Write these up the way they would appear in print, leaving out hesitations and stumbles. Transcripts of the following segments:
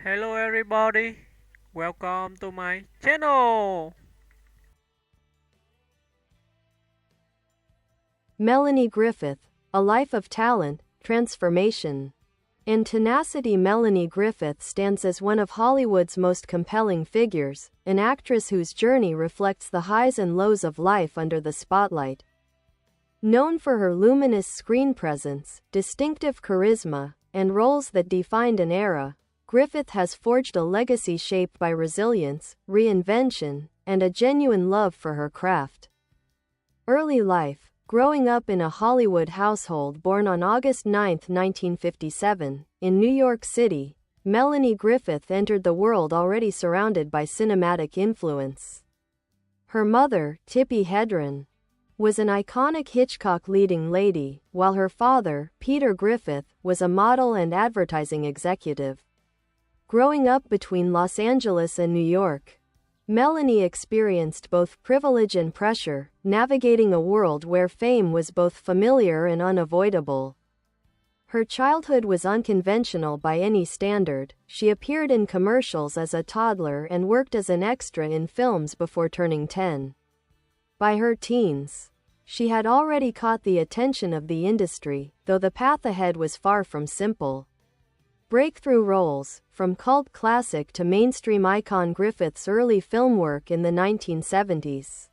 Hello everybody, welcome to my channel. Melanie Griffith, A Life of Talent, Transformation. In Tenacity, Melanie Griffith stands as one of Hollywood's most compelling figures, an actress whose journey reflects the highs and lows of life under the spotlight. Known for her luminous screen presence, distinctive charisma, and roles that defined an era, Griffith has forged a legacy shaped by resilience, reinvention, and a genuine love for her craft. Early life. Growing up in a Hollywood household born on August 9, 1957, in New York City, Melanie Griffith entered the world already surrounded by cinematic influence. Her mother, Tippi Hedren, was an iconic Hitchcock leading lady, while her father, Peter Griffith, was a model and advertising executive. Growing up between Los Angeles and New York, Melanie experienced both privilege and pressure, navigating a world where fame was both familiar and unavoidable. Her childhood was unconventional by any standard. She appeared in commercials as a toddler and worked as an extra in films before turning 10. By her teens, she had already caught the attention of the industry, though the path ahead was far from simple. Breakthrough roles, from cult classic to mainstream icon. Griffith's early film work in the 1970s,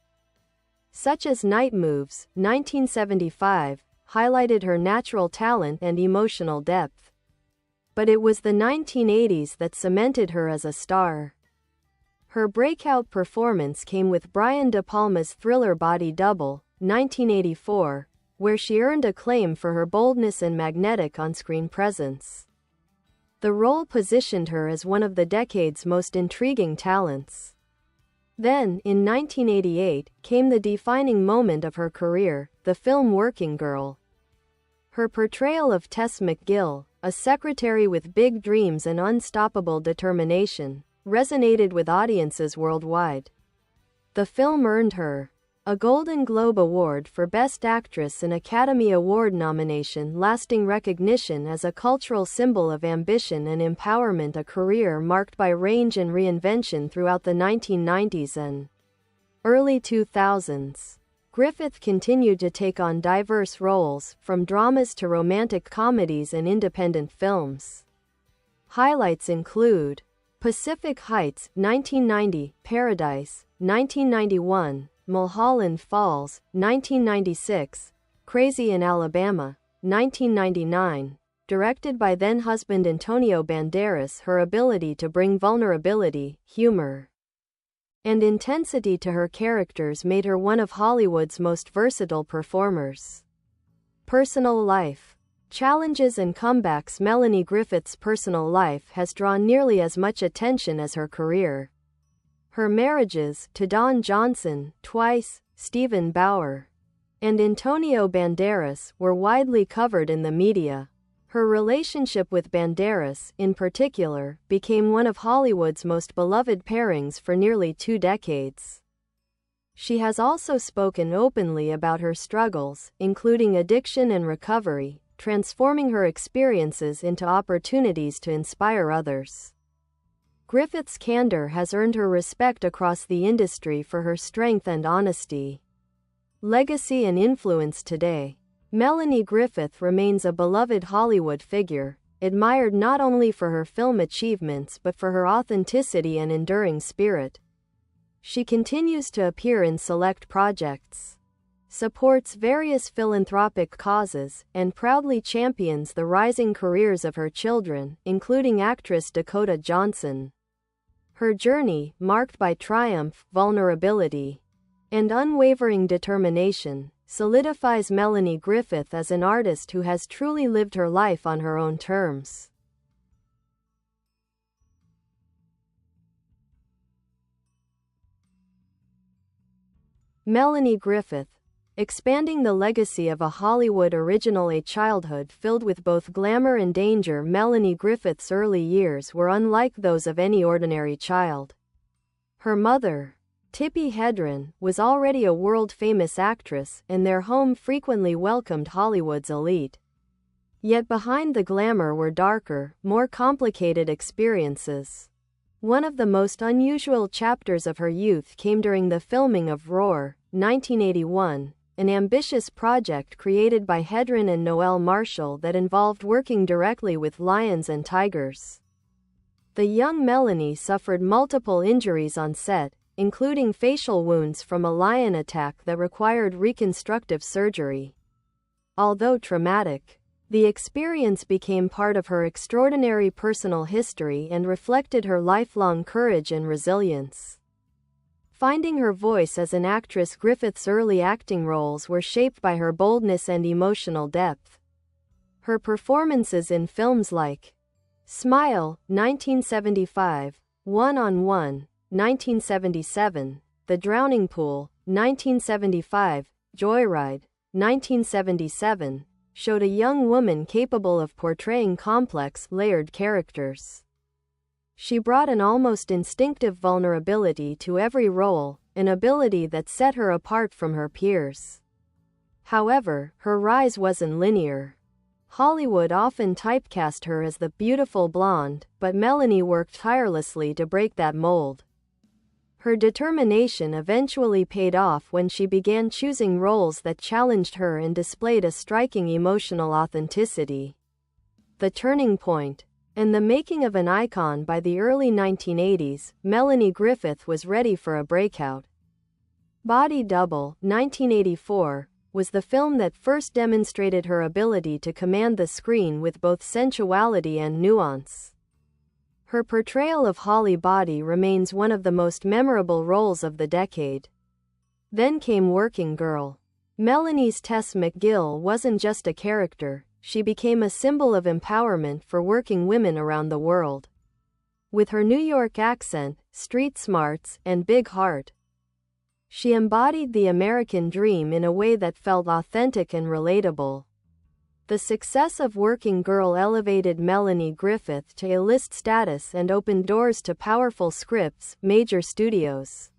such as Night Moves, 1975, highlighted her natural talent and emotional depth. But it was the 1980s that cemented her as a star. Her breakout performance came with Brian De Palma's thriller Body Double, 1984, where she earned acclaim for her boldness and magnetic on-screen presence. The role positioned her as one of the decade's most intriguing talents. Then, in 1988, came the defining moment of her career, the film Working Girl. Her portrayal of Tess McGill, a secretary with big dreams and unstoppable determination, resonated with audiences worldwide. The film earned her a Golden Globe Award for Best Actress and Academy Award nomination, lasting recognition as a cultural symbol of ambition and empowerment. A career marked by range and reinvention throughout the 1990s and early 2000s. Griffith continued to take on diverse roles, from dramas to romantic comedies and independent films. Highlights include Pacific Heights, 1990, Paradise, 1991, Mulholland Falls, 1996, Crazy in Alabama, 1999, directed by then-husband Antonio Banderas. Her ability to bring vulnerability, humor, and intensity to her characters made her one of Hollywood's most versatile performers. Personal life. Challenges and comebacks. Melanie Griffith's personal life has drawn nearly as much attention as her career. Her marriages, to Don Johnson, twice, Stephen Bauer, and Antonio Banderas, were widely covered in the media. Her relationship with Banderas, in particular, became one of Hollywood's most beloved pairings for nearly 2 decades. She has also spoken openly about her struggles, including addiction and recovery, transforming her experiences into opportunities to inspire others. Griffith's candor has earned her respect across the industry for her strength and honesty. Legacy and influence. Today, Melanie Griffith remains a beloved Hollywood figure, admired not only for her film achievements but for her authenticity and enduring spirit. She continues to appear in select projects, supports various philanthropic causes, and proudly champions the rising careers of her children, including actress Dakota Johnson. Her journey, marked by triumph, vulnerability, and unwavering determination, solidifies Melanie Griffith as an artist who has truly lived her life on her own terms. Melanie Griffith, expanding the legacy of a Hollywood original. A childhood filled with both glamour and danger. Melanie Griffith's early years were unlike those of any ordinary child. Her mother, Tippi Hedren, was already a world-famous actress, and their home frequently welcomed Hollywood's elite. Yet behind the glamour were darker, more complicated experiences. One of the most unusual chapters of her youth came during the filming of Roar, 1981, an ambitious project created by Hedren and Noel Marshall that involved working directly with lions and tigers. The young Melanie suffered multiple injuries on set, including facial wounds from a lion attack that required reconstructive surgery. Although traumatic, the experience became part of her extraordinary personal history and reflected her lifelong courage and resilience. Finding her voice as an actress, Griffith's early acting roles were shaped by her boldness and emotional depth. Her performances in films like Smile, 1975, One-on-One, 1977, The Drowning Pool, 1975, Joyride, 1977, showed a young woman capable of portraying complex, layered characters. She brought an almost instinctive vulnerability to every role, an ability that set her apart from her peers. However, her rise wasn't linear. Hollywood often typecast her as the beautiful blonde, but Melanie worked tirelessly to break that mold. Her determination eventually paid off when she began choosing roles that challenged her and displayed a striking emotional authenticity. The turning point, and the making of an icon. By the early 1980s, Melanie Griffith was ready for a breakout. Body Double, 1984, was the film that first demonstrated her ability to command the screen with both sensuality and nuance. Her portrayal of Holly Body remains one of the most memorable roles of the decade. Then came Working Girl. Melanie's Tess McGill wasn't just a character, she became a symbol of empowerment for working women around the world. With her New York accent, street smarts, and big heart, she embodied the American dream in a way that felt authentic and relatable. The success of Working Girl elevated Melanie Griffith to A-list status and opened doors to powerful scripts, major studios,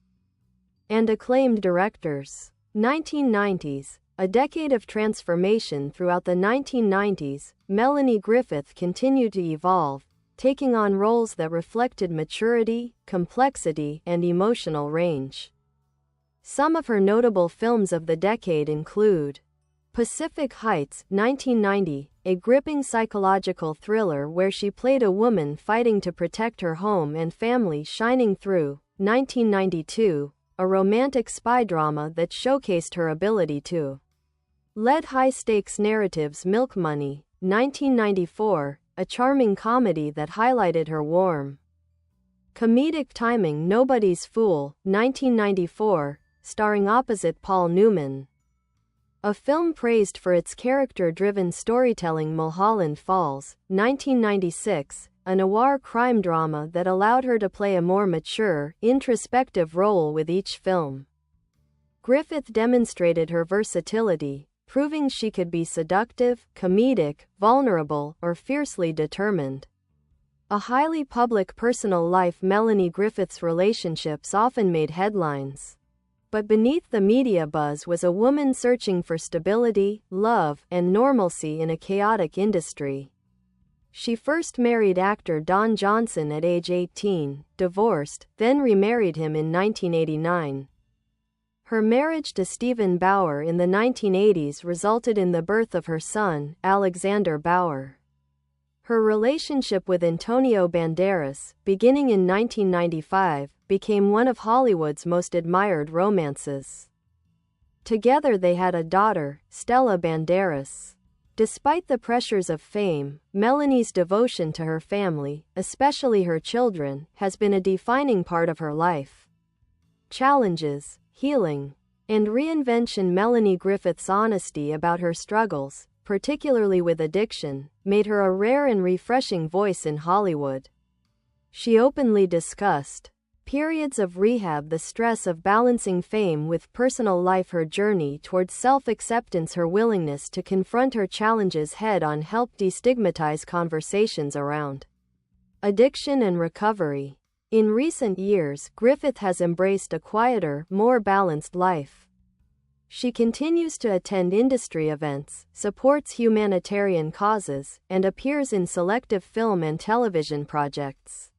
and acclaimed directors. 1990s, a decade of transformation. Throughout the 1990s, Melanie Griffith continued to evolve, taking on roles that reflected maturity, complexity, and emotional range. Some of her notable films of the decade include Pacific Heights, 1990, a gripping psychological thriller where she played a woman fighting to protect her home and family. Shining Through, 1992, a romantic spy drama that showcased her ability to lead high-stakes narratives. Milk Money, 1994, a charming comedy that highlighted her warm comedic timing. Nobody's Fool, 1994, starring opposite Paul Newman, a film praised for its character-driven storytelling. Mulholland Falls, 1996, a noir crime drama that allowed her to play a more mature, introspective role with each film. Griffith demonstrated her versatility, proving she could be seductive, comedic, vulnerable, or fiercely determined. A highly public personal life. Melanie Griffith's relationships often made headlines. But beneath the media buzz was a woman searching for stability, love, and normalcy in a chaotic industry. She first married actor Don Johnson at age 18, divorced, then remarried him in 1989. Her marriage to Stephen Bauer in the 1980s resulted in the birth of her son, Alexander Bauer. Her relationship with Antonio Banderas, beginning in 1995, became one of Hollywood's most admired romances. Together they had a daughter, Stella Banderas. Despite the pressures of fame, Melanie's devotion to her family, especially her children, has been a defining part of her life. Challenges, healing, and reinvention. Melanie Griffith's honesty about her struggles, particularly with addiction, made her a rare and refreshing voice in Hollywood. She openly discussed periods of rehab, the stress of balancing fame with personal life, her journey towards self-acceptance, her willingness to confront her challenges head-on helped destigmatize conversations around addiction and recovery. In recent years, Griffith has embraced a quieter, more balanced life. She continues to attend industry events, supports humanitarian causes, and appears in selective film and television projects.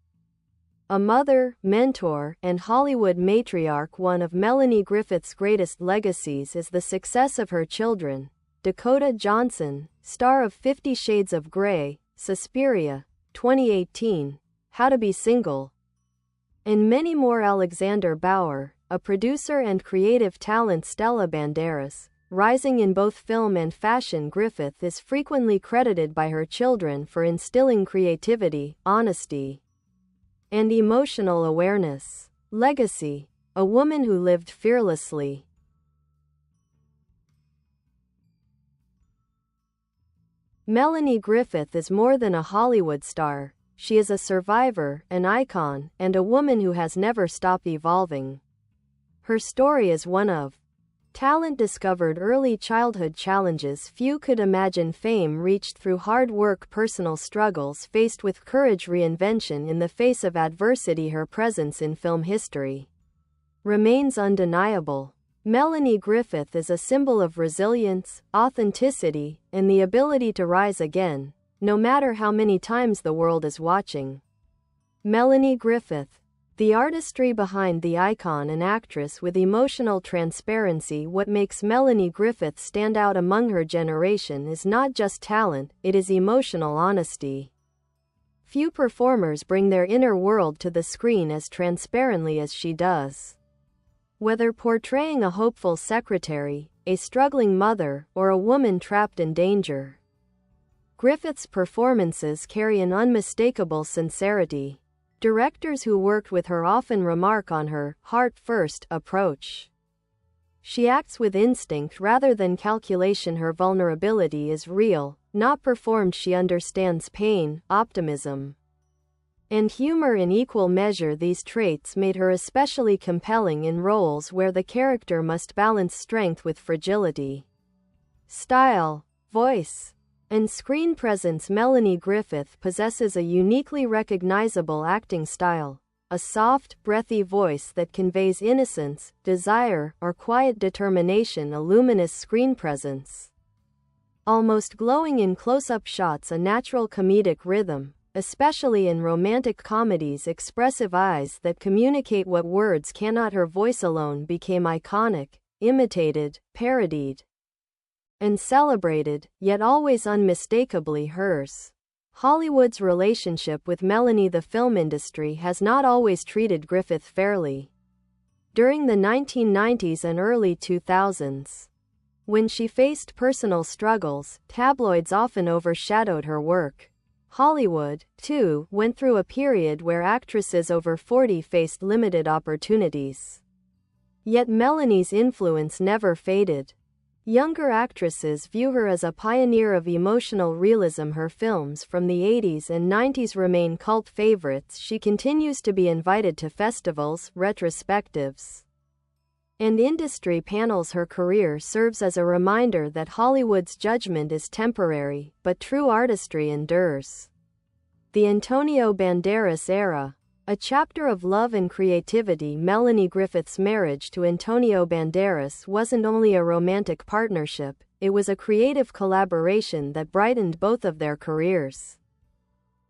A mother, mentor, and Hollywood matriarch, one of Melanie Griffith's greatest legacies is the success of her children. Dakota Johnson, star of 50 Shades of Grey, Suspiria, 2018, How to Be Single, and many more. Alexander Bauer, a producer and creative talent. Stella Banderas, rising in both film and fashion. Griffith is frequently credited by her children for instilling creativity, honesty, and emotional awareness. Legacy: a woman who lived fearlessly. Melanie Griffith is more than a Hollywood star. She is a survivor, an icon, and a woman who has never stopped evolving. Her story is one of talent discovered early childhood challenges. Few could imagine fame reached through hard work, personal struggles faced with courage, reinvention in the face of adversity. Her presence in film history remains undeniable. Melanie Griffith is a symbol of resilience, authenticity, and the ability to rise again, no matter how many times the world is watching. Melanie Griffith, the artistry behind the icon, an actress with emotional transparency. What makes Melanie Griffith stand out among her generation is not just talent, it is emotional honesty. Few performers bring their inner world to the screen as transparently as she does. Whether portraying a hopeful secretary, a struggling mother, or a woman trapped in danger, Griffith's performances carry an unmistakable sincerity. Directors who worked with her often remark on her heart-first approach. She acts with instinct rather than calculation. Her vulnerability is real, not performed. She understands pain, optimism, and humor in equal measure. These traits made her especially compelling in roles where the character must balance strength with fragility. Style, voice, and screen presence. Melanie Griffith possesses a uniquely recognizable acting style, a soft, breathy voice that conveys innocence, desire, or quiet determination, a luminous screen presence, almost glowing in close-up shots, a natural comedic rhythm, especially in romantic comedies, expressive eyes that communicate what words cannot. Her voice alone became iconic, imitated, parodied, and celebrated, yet always unmistakably hers. Hollywood's relationship with Melanie. The film industry has not always treated Griffith fairly. During the 1990s and early 2000s, when she faced personal struggles, tabloids often overshadowed her work. Hollywood, too, went through a period where actresses over 40 faced limited opportunities. Yet Melanie's influence never faded. Younger actresses view her as a pioneer of emotional realism. Her films from the 80s and 90s remain cult favorites. She continues to be invited to festivals, retrospectives, and industry panels. Her career serves as a reminder that Hollywood's judgment is temporary, but true artistry endures. The Antonio Banderas era, a chapter of love and creativity. Melanie Griffith's marriage to Antonio Banderas wasn't only a romantic partnership, it was a creative collaboration that brightened both of their careers.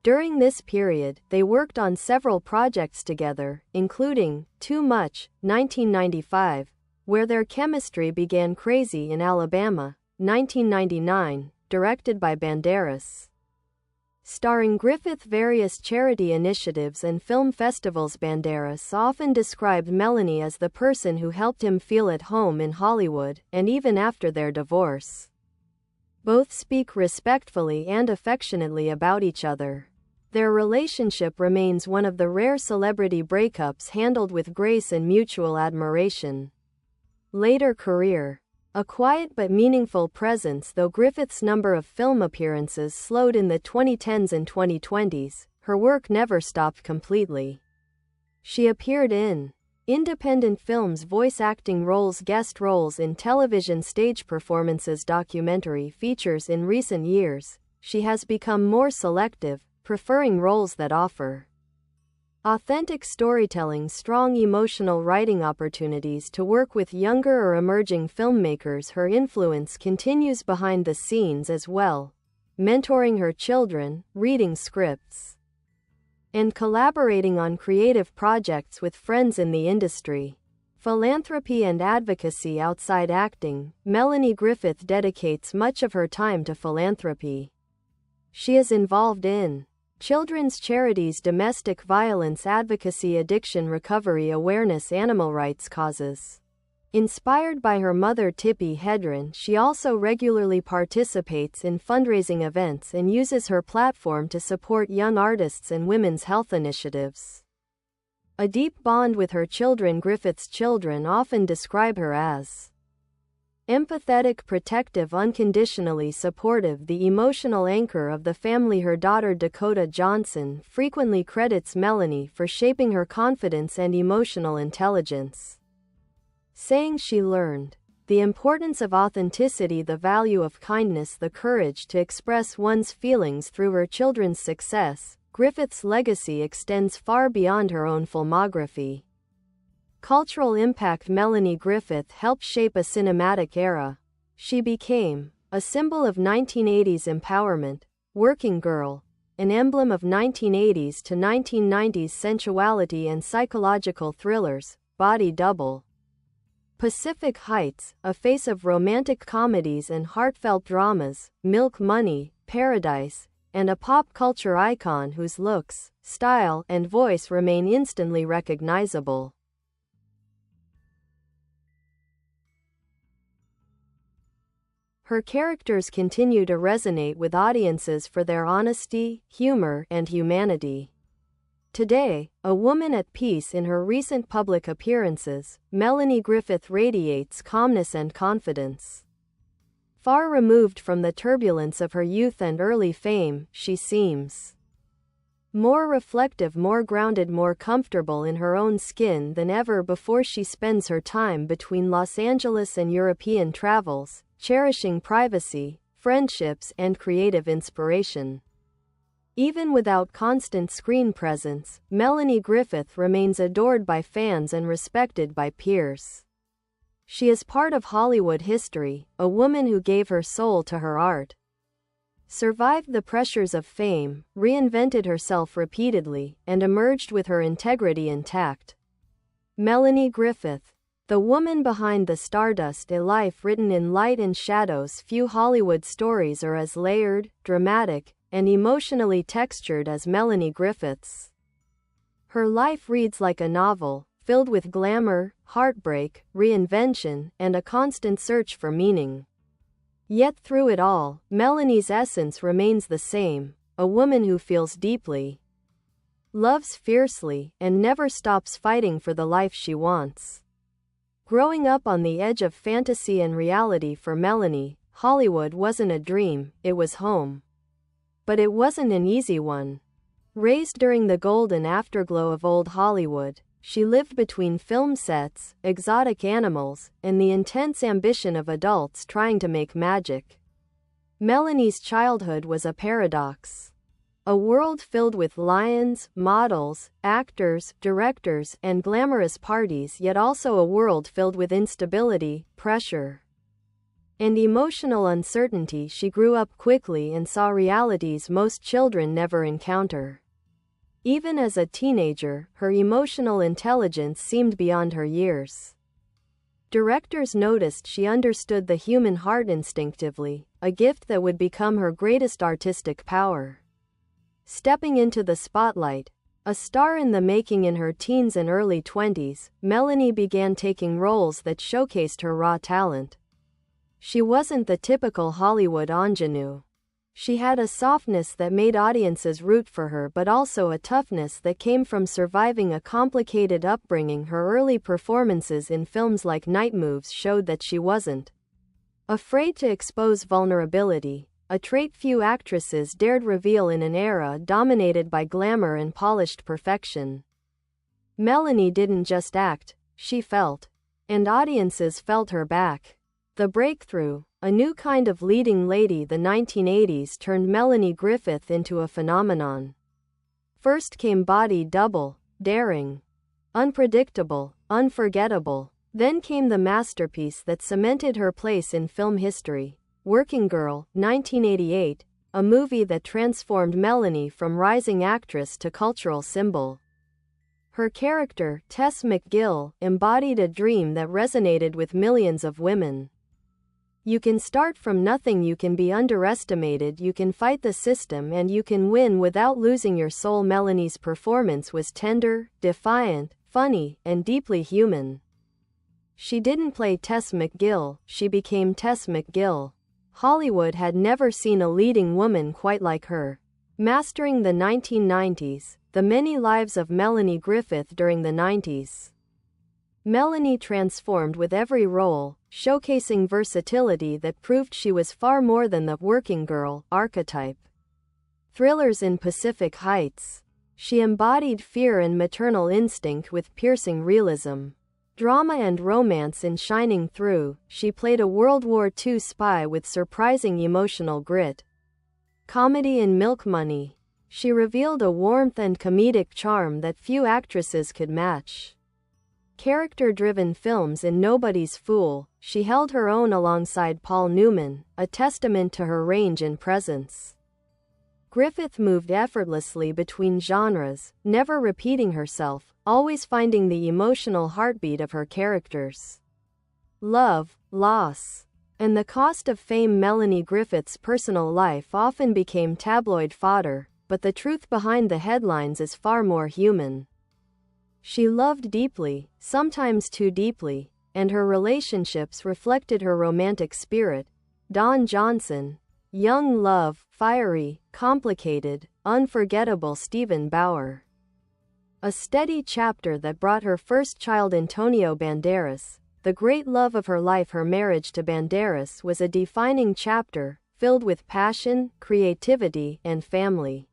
During this period, they worked on several projects together, including Too Much, 1995, where their chemistry began. Crazy in Alabama, 1999, directed by Banderas, starring Griffith. Various charity initiatives and film festivals. Banderas often described Melanie as the person who helped him feel at home in Hollywood, and even after their divorce, both speak respectfully and affectionately about each other. Their relationship remains one of the rare celebrity breakups handled with grace and mutual admiration. Later career: a quiet but meaningful presence. Though Griffith's number of film appearances slowed in the 2010s and 2020s, her work never stopped completely. She appeared in independent films, voice acting roles, guest roles in television, stage performances, documentary features. In recent years, she has become more selective, preferring roles that offer Authentic storytelling, strong emotional writing opportunities to work with younger or emerging filmmakers. Her influence continues behind the scenes as well, mentoring her children, reading scripts, and collaborating on creative projects with friends in the industry. Philanthropy and advocacy outside acting. Melanie Griffith dedicates much of her time to philanthropy. She is involved in children's charities, domestic violence advocacy, addiction recovery awareness, animal rights causes. Inspired by her mother Tippi Hedren, she also regularly participates in fundraising events and uses her platform to support young artists and women's health initiatives. A deep bond with her children. Griffith's children often describe her as empathetic, protective, unconditionally supportive, the emotional anchor of the family. Her daughter Dakota Johnson frequently credits Melanie for shaping her confidence and emotional intelligence, saying she learned the importance of authenticity, the value of kindness, the courage to express one's feelings through her children's success. Griffith's legacy extends far beyond her own filmography. Cultural impact. Melanie Griffith helped shape a cinematic era. She became a symbol of 1980s empowerment, working girl, an emblem of 1980s to 1990s sensuality and psychological thrillers. Body Double, Pacific Heights, a face of romantic comedies and heartfelt dramas. Milk Money, Paradise, and a pop culture icon whose looks, style, and voice remain instantly recognizable. Her characters continue to resonate with audiences for their honesty, humor, and humanity. Today, a woman at peace in her recent public appearances, Melanie Griffith radiates calmness and confidence. Far removed from the turbulence of her youth and early fame, she seems more reflective, more grounded, more comfortable in her own skin than ever before. She spends her time between Los Angeles and European travels, cherishing privacy, friendships, and creative inspiration. Even without constant screen presence, Melanie Griffith remains adored by fans and respected by peers. She is part of Hollywood history, a woman who gave her soul to her art, survived the pressures of fame, reinvented herself repeatedly, and emerged with her integrity intact. Melanie Griffith, the woman behind the stardust, a life written in light and shadows. Few Hollywood stories are as layered, dramatic, and emotionally textured as Melanie Griffith's. Her life reads like a novel, filled with glamour, heartbreak, reinvention, and a constant search for meaning. Yet through it all, Melanie's essence remains the same, a woman who feels deeply, loves fiercely, and never stops fighting for the life she wants. Growing up on the edge of fantasy and reality for Melanie, Hollywood wasn't a dream, it was home. But it wasn't an easy one. Raised during the golden afterglow of old Hollywood, she lived between film sets, exotic animals, and the intense ambition of adults trying to make magic. Melanie's childhood was a paradox. A world filled with lions, models, actors, directors, and glamorous parties, yet also a world filled with instability, pressure, and emotional uncertainty. She grew up quickly and saw realities most children never encounter. Even as a teenager, her emotional intelligence seemed beyond her years. Directors noticed she understood the human heart instinctively, a gift that would become her greatest artistic power. Stepping into the spotlight, a star in the making in her teens and early 20s, Melanie began taking roles that showcased her raw talent. She wasn't the typical Hollywood ingenue. She had a softness that made audiences root for her, but also a toughness that came from surviving a complicated upbringing. Her early performances in films like Night Moves showed that she wasn't afraid to expose vulnerability, a trait few actresses dared reveal in an era dominated by glamour and polished perfection. Melanie didn't just act, she felt. And audiences felt her back. The breakthrough, a new kind of leading lady. The 1980s turned Melanie Griffith into a phenomenon. First came Body Double, daring, unpredictable, unforgettable. Then came the masterpiece that cemented her place in film history, Working Girl, 1988, a movie that transformed Melanie from rising actress to cultural symbol. Her character, Tess McGill, embodied a dream that resonated with millions of women. You can start from nothing, you can be underestimated, you can fight the system, and you can win without losing your soul. Melanie's performance was tender, defiant, funny, and deeply human. She didn't play Tess McGill, she became Tess McGill. Hollywood had never seen a leading woman quite like her. Mastering the 1990s, the many lives of Melanie Griffith during the 90s. Melanie transformed with every role, showcasing versatility that proved she was far more than the working girl archetype. Thrillers in Pacific Heights. She embodied fear and maternal instinct with piercing realism. Drama and romance in Shining Through, she played a World War II spy with surprising emotional grit. Comedy in Milk Money. She revealed a warmth and comedic charm that few actresses could match. Character-driven films in Nobody's Fool, she held her own alongside Paul Newman, a testament to her range and presence. Griffith moved effortlessly between genres, never repeating herself, always finding the emotional heartbeat of her characters. Love, loss, and the cost of fame. Melanie Griffith's personal life often became tabloid fodder, but the truth behind the headlines is far more human. She loved deeply, sometimes too deeply, and her relationships reflected her romantic spirit. Don Johnson, young love, fiery, complicated, unforgettable. Stephen Bauer, a steady chapter that brought her first child. Antonio Banderas, the great love of her life. Her marriage to Banderas was a defining chapter, filled with passion, creativity, and family.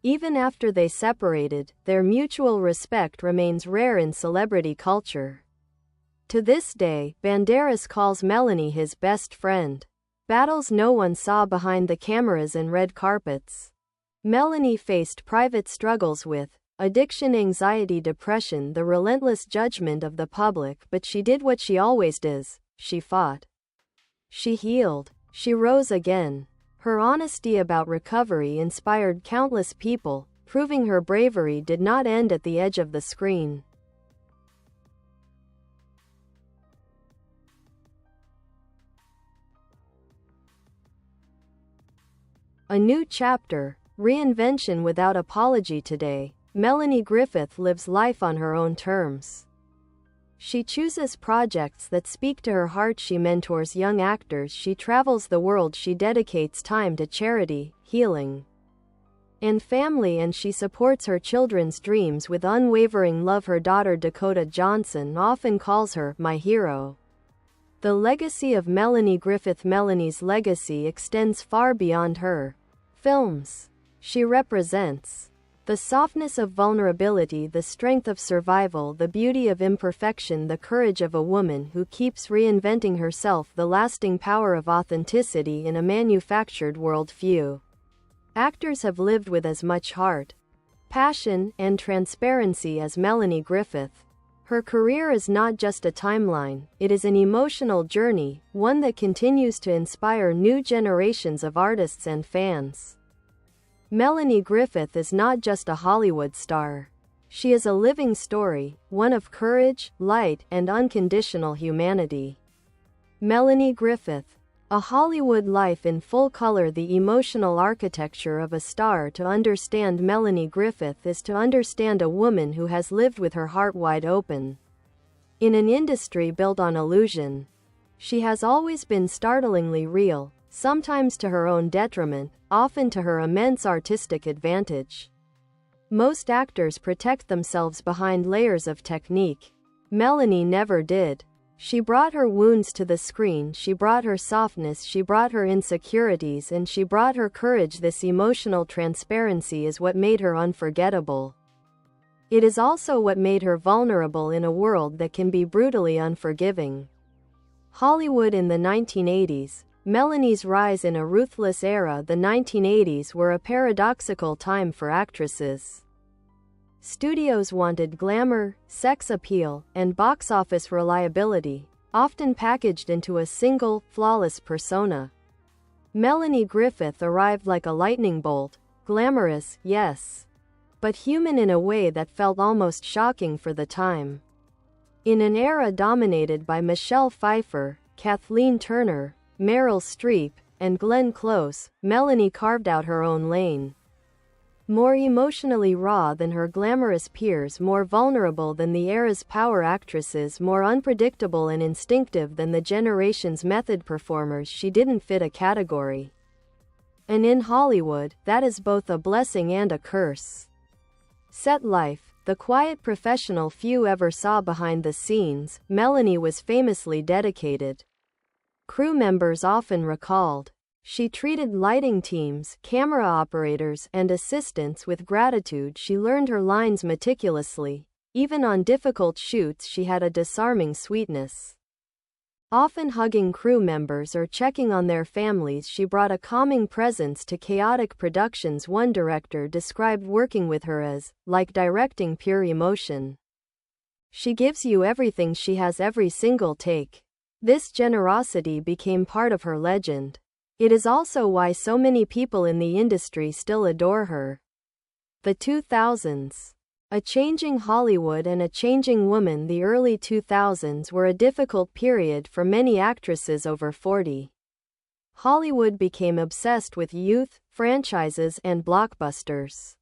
Even after they separated, their mutual respect remains rare in celebrity culture. To this day, Banderas calls Melanie his best friend. Battles no one saw behind the cameras and red carpets. Melanie faced private struggles with addiction, anxiety, depression, the relentless judgment of the public, but she did what she always does. She fought. She healed. She rose again. Her honesty about recovery inspired countless people, proving her bravery did not end at the edge of the screen. A new chapter, reinvention without apology. Today, Melanie Griffith lives life on her own terms. She chooses projects that speak to her heart. She mentors young actors. She travels the world. She dedicates time to charity, healing, and family, and she supports her children's dreams with unwavering love. Her daughter Dakota Johnson often calls her my hero. The legacy of Melanie Griffith. Melanie's legacy extends far beyond her films. She represents the softness of vulnerability, the strength of survival, the beauty of imperfection, the courage of a woman who keeps reinventing herself, the lasting power of authenticity in a manufactured world. Few actors have lived with as much heart, passion, and transparency as Melanie Griffith. Her career is not just a timeline, it is an emotional journey, one that continues to inspire new generations of artists and fans. Melanie Griffith is not just a Hollywood star. She is a living story, one of courage, light, and unconditional humanity. Melanie Griffith, a Hollywood life in full color. The emotional architecture of a star. To understand Melanie Griffith is to understand a woman who has lived with her heart wide open. In an industry built on illusion, she has always been startlingly real, sometimes to her own detriment, often to her immense artistic advantage. Most actors protect themselves behind layers of technique. Melanie never did. She brought her wounds to the screen, she brought her softness, she brought her insecurities, and she brought her courage. This emotional transparency is what made her unforgettable. It is also what made her vulnerable in a world that can be brutally unforgiving. Hollywood in the 1980s. Melanie's rise in a ruthless era. The 1980s were a paradoxical time for actresses. Studios wanted glamour, sex appeal, and box office reliability, often packaged into a single, flawless persona. Melanie Griffith arrived like a lightning bolt, glamorous, yes, but human in a way that felt almost shocking for the time. In an era dominated by Michelle Pfeiffer, Kathleen Turner, Meryl Streep, and Glenn Close, Melanie carved out her own lane. More emotionally raw than her glamorous peers, more vulnerable than the era's power actresses, more unpredictable and instinctive than the generation's method performers, she didn't fit a category. And in Hollywood, that is both a blessing and a curse. Set life, the quiet professional few ever saw behind the scenes, Melanie was famously dedicated. Crew members often recalled, she treated lighting teams, camera operators, and assistants with gratitude. She learned her lines meticulously. Even on difficult shoots, she had a disarming sweetness. Often hugging crew members or checking on their families, she brought a calming presence to chaotic productions. One director described working with her as, like directing pure emotion. She gives you everything, she has every single take. This generosity became part of her legend. It is also why so many people in the industry still adore her. The 2000s. A changing Hollywood and a changing woman. The early 2000s were a difficult period for many actresses over 40. Hollywood became obsessed with youth, franchises, and blockbusters.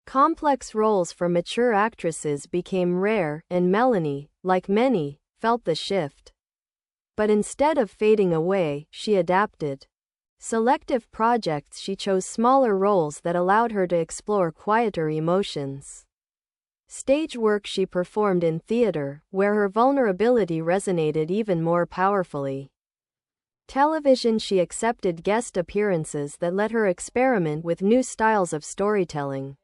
Complex roles for mature actresses became rare, and Melanie, like many, felt the shift. But instead of fading away, she adapted. Selective projects, she chose smaller roles that allowed her to explore quieter emotions. Stage work, she performed in theater, where her vulnerability resonated even more powerfully. Television, she accepted guest appearances that let her experiment with new styles of storytelling.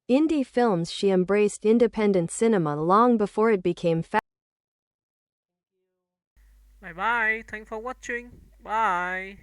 Indie films, she embraced independent cinema long before it became Bye bye. Thanks for watching. Bye.